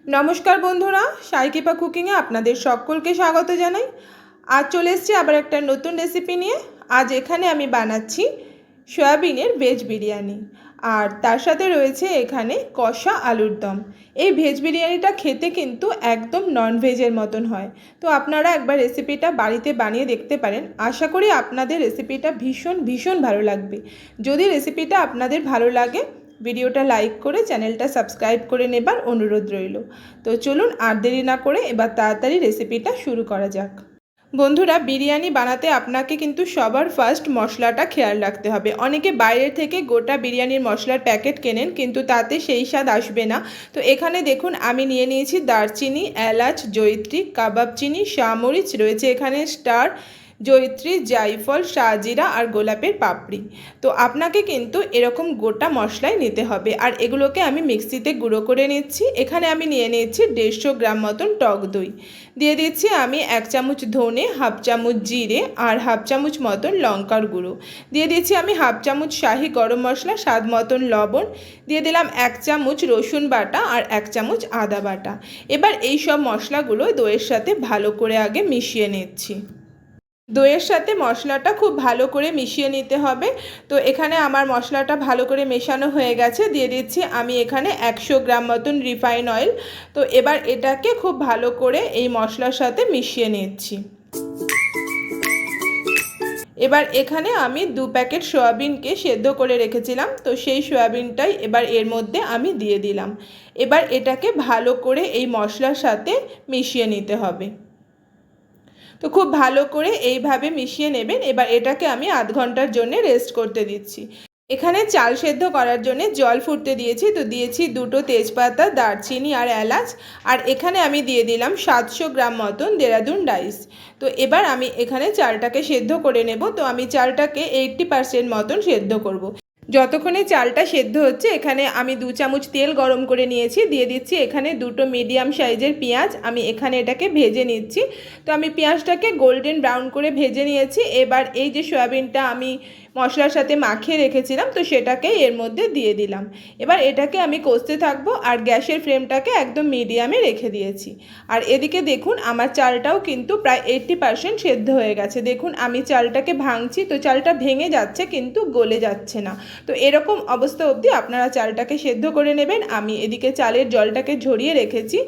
নমস্কার বন্ধুরা, সাইকিপা কুকিংয়ে আপনাদের সকলকে স্বাগত জানাই। আজ চলে এসেছি আবার একটা নতুন রেসিপি নিয়ে। আজ এখানে আমি বানাচ্ছি সয়াবিনের ভেজ বিরিয়ানি, আর তার সাথে রয়েছে এখানে কষা আলুর দম। এই ভেজ বিরিয়ানিটা খেতে কিন্তু একদম নন ভেজের মতন হয়। তো আপনারা একবার রেসিপিটা বাড়িতে বানিয়ে দেখতে পারেন। আশা করি আপনাদের রেসিপিটা ভীষণ ভালো লাগবে। যদি রেসিপিটা আপনাদের ভালো লাগে, ভিডিওটা লাইক করে চ্যানেলটা সাবস্ক্রাইব করে নেবার অনুরোধ রইল। তো চলুন আর দেরি না করে এবার তাড়াতাড়ি রেসিপিটা শুরু করা যাক। বন্ধুরা, বিরিয়ানি বানাতে আপনাকে কিন্তু সবার ফার্স্ট মশলাটা খেয়াল রাখতে হবে। অনেকে বাইরের থেকে গোটা বিরিয়ানির মশলার প্যাকেট কেনেন, কিন্তু তাতে সেই স্বাদ আসবে না। তো এখানে দেখুন আমি নিয়ে নিয়েছি দারচিনি, এলাচ, জয়িত্রী, কাবাব চিনি, শাহমরিচ, রয়েছে এখানে স্টার, জয়িত্রী, জায়ফল, শাহজিরা আর গোলাপের পাপড়ি। তো আপনাকে কিন্তু এরকম গোটা মশলাই নিতে হবে, আর এগুলোকে আমি মিক্সিতে গুঁড়ো করে নিচ্ছি। এখানে আমি নিয়ে নিচ্ছি 150 গ্রাম মতন টক দই, দিয়ে দিচ্ছি আমি 1 চামচ ধনে, হাফ চামচ জিরে আর হাফ চামচ মতন লঙ্কার গুঁড়ো, দিয়ে দিচ্ছি আমি হাফ চামচ শাহি গরম মশলা, স্বাদ মতন লবণ, দিয়ে দিলাম 1 চামচ রসুন বাটা আর 1 চামচ আদা বাটা। এবার এই সব মশলাগুলো দইয়ের সাথে ভালো করে আগে মিশিয়ে নিচ্ছি। দইয়ের সাথে মশলাটা খুব ভালো করে মিশিয়ে নিতে হবে। তো এখানে আমার মশলাটা ভালো করে মেশানো হয়ে গেছে। দিয়ে দিচ্ছি আমি এখানে 100 গ্রাম মতন রিফাইন অয়েল। তো এবার এটাকে খুব ভালো করে এই মশলার সাথে মিশিয়ে নিচ্ছি। এবার এখানে আমি 2 প্যাকেট সয়াবিনকে সেদ্ধ করে রেখেছিলাম, তো সেই সয়াবিনটাই এবার এর মধ্যে আমি দিয়ে দিলাম। এবার এটাকে ভালো করে এই মশলার সাথে মিশিয়ে নিতে হবে। তো খুব ভালো করে এইভাবে মিশিয়ে নেবেন। এবার এটাকে আমি আধ ঘন্টার জন্য রেস্ট করতে দিচ্ছি। এখানে চাল সেদ্ধ করার জন্য জল ফুটতে দিয়েছি। তো দিয়েছি 2টো তেজপাতা, দারচিনি আর এলাচ, আর এখানে আমি দিয়ে দিলাম 700 গ্রাম মতন দেরাদুন রাইস। তো এবার আমি এখানে চালটাকে সেদ্ধ করে নেব। তো আমি চালটাকে 80% মতন সেদ্ধ করব। যতক্ষণে চালটা সেদ্ধ হচ্ছে এখানে আমি 2 চামচ তেল গরম করে নিয়েছি, দিয়ে দিচ্ছি এখানে 2টো মিডিয়াম সাইজের পেঁয়াজ। আমি এখানে এটাকে ভেজে নিচ্ছি। তো আমি পেঁয়াজটাকে গোল্ডেন ব্রাউন করে ভেজে নিয়েছি। এবার এই যে সয়াবিনটা আমি মশলার সাথে মাখিয়ে রেখেছিলাম, তো সেটাকে এর মধ্যে দিয়ে দিলাম। এবার এটাকে আমি কষতে থাকবো, আর গ্যাসের ফ্লেমটাকে একদম মিডিয়ামে রেখে দিয়েছি। আর এদিকে দেখুন আমার চালটাও কিন্তু প্রায় 80% সেদ্ধ হয়ে গেছে। দেখুন আমি চালটাকে ভাঙছি, তো চালটা ভেঙে যাচ্ছে কিন্তু গলে যাচ্ছে না। তো এরকম অবস্থা অবধি আপনারা চালটাকে সেদ্ধ করে নেবেন। আমি এদিকে চালের জলটাকে ঝরিয়ে রেখেছি।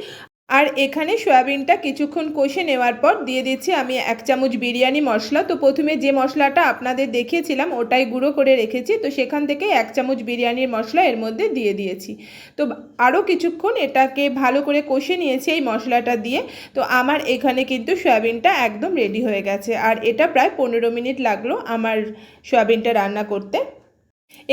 আর এখানে সয়াবিনটা কিছুক্ষণ কষে নেওয়ার পর দিয়ে দিচ্ছি আমি 1 চামচ বিরিয়ানি মশলা। তো প্রথমে যে মশলাটা আপনাদের দেখিয়েছিলাম ওটাই গুঁড়ো করে রেখেছি, তো সেখান থেকে 1 চামচ বিরিয়ানির মশলা এর মধ্যে দিয়ে দিয়েছি। তো আরও কিছুক্ষণ এটাকে ভালো করে কষে নিয়েছি এই মশলাটা দিয়ে। তো আমার এখানে কিন্তু সয়াবিনটা একদম রেডি হয়ে গেছে, আর এটা প্রায় 15 মিনিট লাগলো আমার সয়াবিনটা রান্না করতে।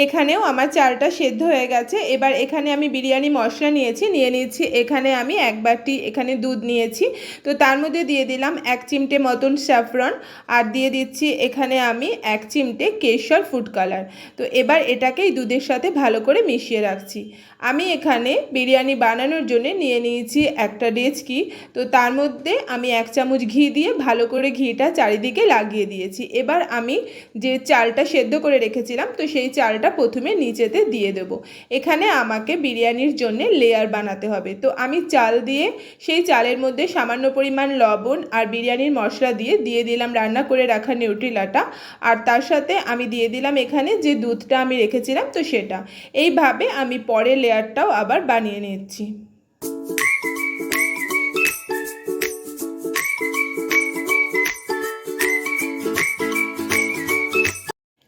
এখানেও আমার চালটা সেদ্ধ হয়ে গেছে। এবার এখানে আমি বিরিয়ানি মশলা নিয়ে নিচ্ছি এখানে আমি 1 বাটি এখানে দুধ নিয়েছি। তো তার মধ্যে দিয়ে দিলাম 1 চিমটে মতন স্যাফরন, আর দিয়ে দিচ্ছি এখানে আমি 1 চিমটে কেশর ফুড কালার। তো এবার এটাকে এই দুধের সাথে ভালো করে মিশিয়ে রাখছি। আমি এখানে বিরিয়ানি বানানোর জন্য নিয়ে নিয়েছি একটা ডেচকি। তো তার মধ্যে আমি 1 চামচ ঘি দিয়ে ভালো করে ঘিটা চারিদিকে লাগিয়ে দিয়েছি। এবার আমি যে চালটা সেদ্ধ করে রেখেছিলাম, তো সেই চালটা প্রথমে নিচেতে দিয়ে দেব। এখানে আমাকে বিরিয়ানির জন্য লেয়ার বানাতে হবে। তো আমি চাল দিয়ে সেই চালের মধ্যে সামান্য পরিমাণ লবণ আর বিরিয়ানির মশলা দিয়ে দিলাম রান্না করে রাখা নিউট্রিলাটা, আর তার সাথে আমি দিয়ে দিলাম এখানে যে দুধটা আমি রেখেছিলাম, তো সেটা। এইভাবে আমি পরের লেয়ারটাও আবার বানিয়ে নিচ্ছি।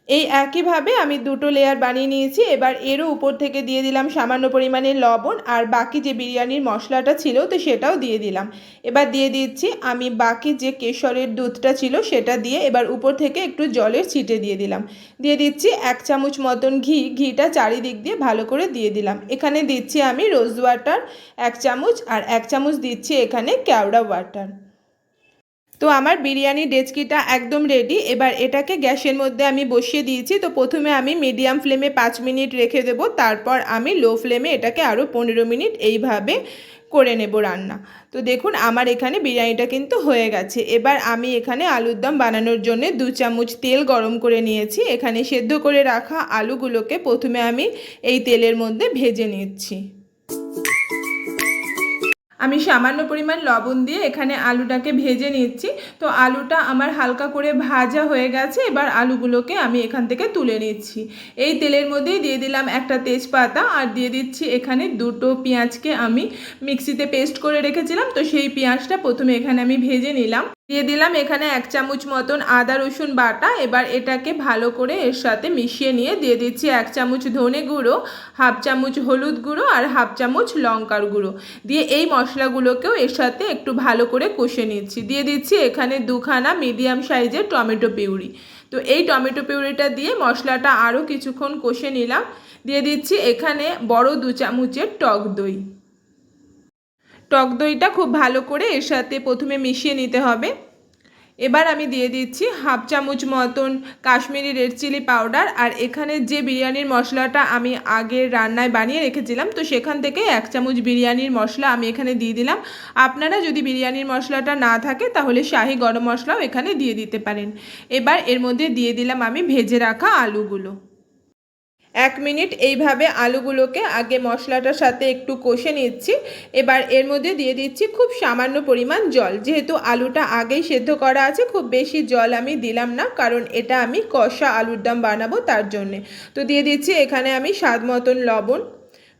এই একইভাবে আমি 2টো লেয়ার বানিয়ে নিয়েছি। এবার এরও উপর থেকে দিয়ে দিলাম সামান্য পরিমাণে লবণ, আর বাকি যে বিরিয়ানির মশলাটা ছিল তো সেটাও দিয়ে দিলাম। এবার দিয়ে দিচ্ছি আমি বাকি যে কেশরের দুধটা ছিল সেটা দিয়ে এবার উপর থেকে একটু জলের ছিটে দিয়ে দিলাম। দিয়ে দিচ্ছি 1 চামচ মতন ঘিটা চারিদিক দিয়ে ভালো করে দিয়ে দিলাম। এখানে দিচ্ছি আমি রোজ ওয়াটার 1 চামচ, আর 1 চামচ দিচ্ছি এখানে কেওড়া ওয়াটার। তো আমার বিরিয়ানি ডেচকিটা একদম রেডি। এবার এটাকে গ্যাসের মধ্যে আমি বসিয়ে দিয়েছি। তো প্রথমে আমি মিডিয়াম ফ্লেমে 5 মিনিট রেখে দেব, তারপর আমি লো ফ্লেমে এটাকে আরও 15 মিনিট এইভাবে করে নেব রান্না। তো দেখুন আমার এখানে বিরিয়ানিটা কিন্তু হয়ে গেছে। এবার আমি এখানে আলুর দম বানানোর জন্য 2 চামচ তেল গরম করে নিয়েছি। এখানে সেদ্ধ করে রাখা আলুগুলোকে প্রথমে আমি এই তেলের মধ্যে ভেজে নিচ্ছি। আমি সামান্য পরিমাণ লবণ দিয়ে এখানে আলুটাকে ভেজে নিচ্ছি। তো আলুটা আমার হালকা করে ভাজা হয়ে গেছে। এবার আলুগুলোকে আমি এখান থেকে তুলে নিচ্ছি। এই তেলের মধ্যেই দিয়ে দিলাম একটা তেজপাতা আর দিয়ে দিচ্ছি এখানে দুটো পেঁয়াজকে আমি মিক্সিতে পেস্ট করে রেখেছিলাম। তো সেই পেঁয়াজটা প্রথমে এখানে আমি ভেজে নিলাম। দিয়ে দিলাম এখানে 1 চামচ মতন আদা রসুন বাটা। এবার এটাকে ভালো করে এর সাথে মিশিয়ে নিয়ে দিয়ে দিচ্ছি 1 চামচ ধনে গুঁড়ো, হাফ চামচ হলুদ গুঁড়ো আর হাফ চামচ লঙ্কার গুঁড়ো দিয়ে এই মশলাগুলোকেও এর সাথে একটু ভালো করে কষে নিচ্ছি। দিয়ে দিচ্ছি এখানে 2খানা মিডিয়াম সাইজের টমেটো পিউরি। তো এই টমেটো পিউরিটা দিয়ে মশলাটা আরও কিছুক্ষণ কষে নিলাম। দিয়ে দিচ্ছি এখানে বড় 2 চামচের টক দই। টক দইটা খুব ভালো করে এর সাথে প্রথমে মিশিয়ে নিতে হবে। এবার আমি দিয়ে দিচ্ছি হাফ চামচ মতন কাশ্মীরি রেড চিলি পাউডার আর এখানে যে বিরিয়ানির মশলাটা আমি আগের রান্নায় বানিয়ে রেখেছিলাম তো সেখান থেকে 1 চামচ বিরিয়ানির মশলা আমি এখানে দিয়ে দিলাম। আপনারা যদি বিরিয়ানির মশলাটা না থাকে তাহলে শাহি গরম মশলাও এখানে দিয়ে দিতে পারেন। এবার এর মধ্যে দিয়ে দিলাম আমি ভেজে রাখা আলুগুলো। 1 মিনিট এইভাবে আলুগুলোকে আগে মশলাটার সাথে একটু কষে নিচ্ছি। এবার এর মধ্যে দিয়ে দিচ্ছি খুব সামান্য পরিমাণ জল। যেহেতু আলুটা আগেই সেদ্ধ করা আছে খুব বেশি জল আমি দিলাম না, কারণ এটা আমি কষা আলুর দম বানাবো তার জন্যে। তো দিয়ে দিচ্ছি এখানে আমি স্বাদ মতন লবণ।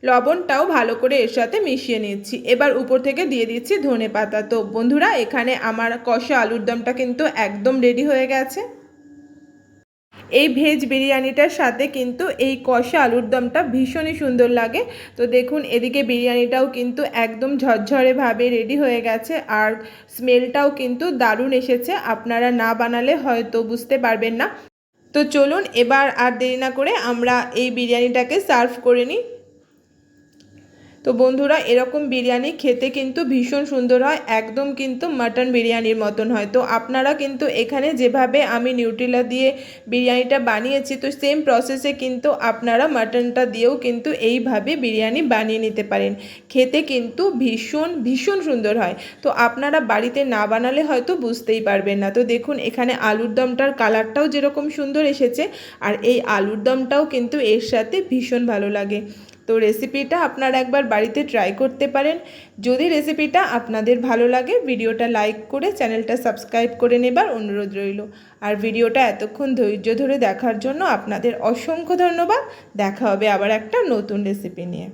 লবণটাও ভালো করে এর সাথে মিশিয়ে নিচ্ছি। এবার উপর থেকে দিয়ে দিচ্ছি ধনেপাতা। তো বন্ধুরা এখানে আমার কষা আলুর দমটা কিন্তু একদম রেডি হয়ে গেছে। এই ভেজ বিরিয়ানিটার সাথে কিন্তু এই কষা আলুর দমটা ভীষণই সুন্দর লাগে। তো দেখুন এদিকে বিরিয়ানিটাও কিন্তু একদম ঝরঝরেভাবে রেডি হয়ে গেছে আর স্মেলটাও কিন্তু দারুণ এসেছে। আপনারা না বানালে হয়তো বুঝতে পারবেন না। তো চলুন এবার আর দেরি না করে আমরা এই বিরিয়ানিটাকে সার্ভ করে নিই। তো বন্ধুরা এরকম বিরিয়ানি খেতে কিন্তু ভীষণ সুন্দর হয়, একদম কিন্তু মাটন বিরিয়ানির মতন হয়। তো আপনারা কিন্তু এখানে যেভাবে আমি নিউট্রেলা দিয়ে বিরিয়ানিটা বানিয়েছি তো সেম প্রসেসে কিন্তু আপনারা মাটনটা দিয়েও কিন্তু এইভাবে বিরিয়ানি বানিয়ে নিতে পারেন। খেতে কিন্তু ভীষণ ভীষণ সুন্দর হয়। তো আপনারা বাড়িতে না বানালে হয়তো বুঝতেই পারবেন না। তো দেখুন এখানে আলুর দমটার কালারটাও যেরকম সুন্দর এসেছে আর এই আলুর দমটাও কিন্তু এর সাথে ভীষণ ভালো লাগে। তো রেসিপিটা আপনারা একবার বাড়িতে ট্রাই করতে পারেন। যদি রেসিপিটা আপনাদের ভালো লাগে ভিডিওটা লাইক করে চ্যানেলটা সাবস্ক্রাইব করে নেবার অনুরোধ রইল। আর ভিডিওটা এতক্ষণ ধৈর্য ধরে দেখার জন্য আপনাদের অসংখ্য ধন্যবাদ। দেখা হবে আবার একটা নতুন রেসিপি নিয়ে।